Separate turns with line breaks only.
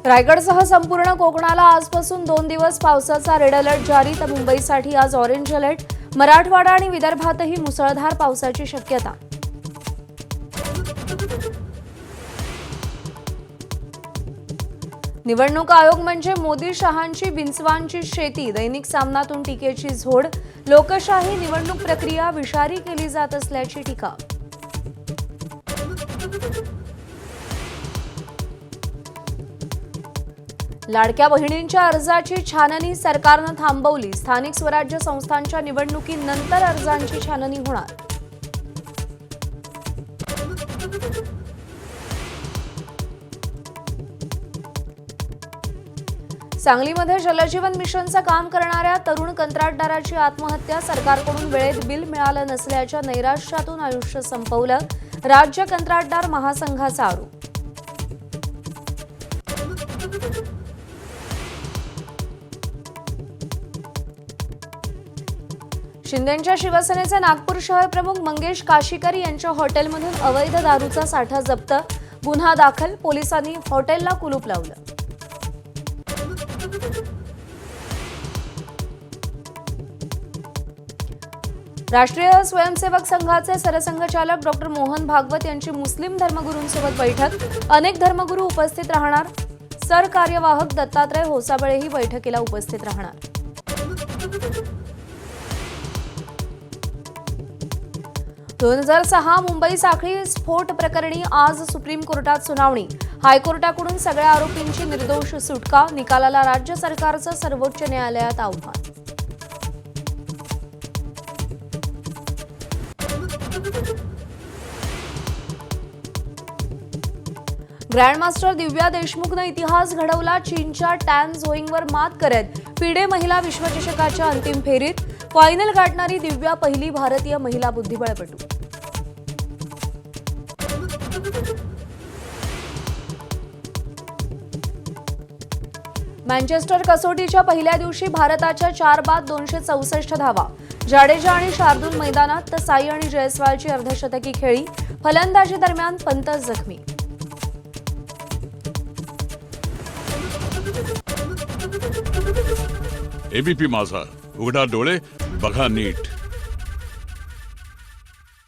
रायगडसह संपूर्ण कोकणाला आजपासून 2 दिवस पावसाचा रेड अलर्ट जारी, तर मुंबईसाठी आज ऑरेंज अलर्ट. मराठवाडा आणि विदर्भातही मुसळधार पावसाची शक्यता. निवडणूक आयोग म्हणजे मोदी शहांची बिनसवांची शेती. दैनिक सामनातून टीकेची झोड. लोकशाही निवडणूक प्रक्रिया विषारी केली जात असल्याची टीका. लाडक्या बहिणींच्या अर्जाची छाननी सरकारनं थांबवली. स्थानिक स्वराज्य संस्थांच्या निवडणुकीनंतर अर्जांची छाननी होणार. सांगलीमध्ये जलजीवन मिशनचं काम करणाऱ्या तरुण कंत्राटदाराची आत्महत्या. सरकारकडून वेळेत बिल मिळालं नसल्याच्या नैराश्यातून आयुष्य संपवलं. राज्य कंत्राटदार महासंघाचा आरोप. शिंदेंच्या शिवसेनेचे नागपूर शहर प्रमुख मंगेश काशीकर यांच्या हॉटेलमधून अवैध दारूचा साठा जप्त. गुन्हा दाखल. पोलिसांनी हॉटेलला कुलूप लावलं. राष्ट्रीय स्वयंसेवक संघाचे सरसंघचालक डॉक्टर मोहन भागवत यांची मुस्लिम धर्मगुरूंसोबत बैठक. अनेक धर्मगुरू उपस्थित राहणार. सरकार्यवाहक दत्तात्रय होसाबळेही बैठकीला उपस्थित राहणार. दोन 2006 मुंबई साखळी स्फोट प्रकरणी आज सुप्रीम कोर्टात सुनावणी. हायकोर्टाकडून सगळ्या आरोपींची निर्दोष सुटका. निकालाला राज्य सरकारचं सर्वोच्च न्यायालयात आव्हान. ग्रँडमास्टर दिव्या देशमुखनं इतिहास घडवला. चीनच्या टॅन झोइंगवर मात करत फिडे महिला विश्वचषकाच्या अंतिम फेरीत. फायनल गाठणारी दिव्या पहिली भारतीय महिला बुद्धिबळपटू. मँचेस्टर कसोटीच्या पहिल्या दिवशी भारताच्या 4 बाद 264 धावा. जाडेजा आणि शार्दूल मैदानात, तर साई आणि जयस्वालची अर्धशतकी खेळी. फलंदाजी दरम्यान पंत जखमी.
एबीपी माझा, उघडा डोळे बघा नीट.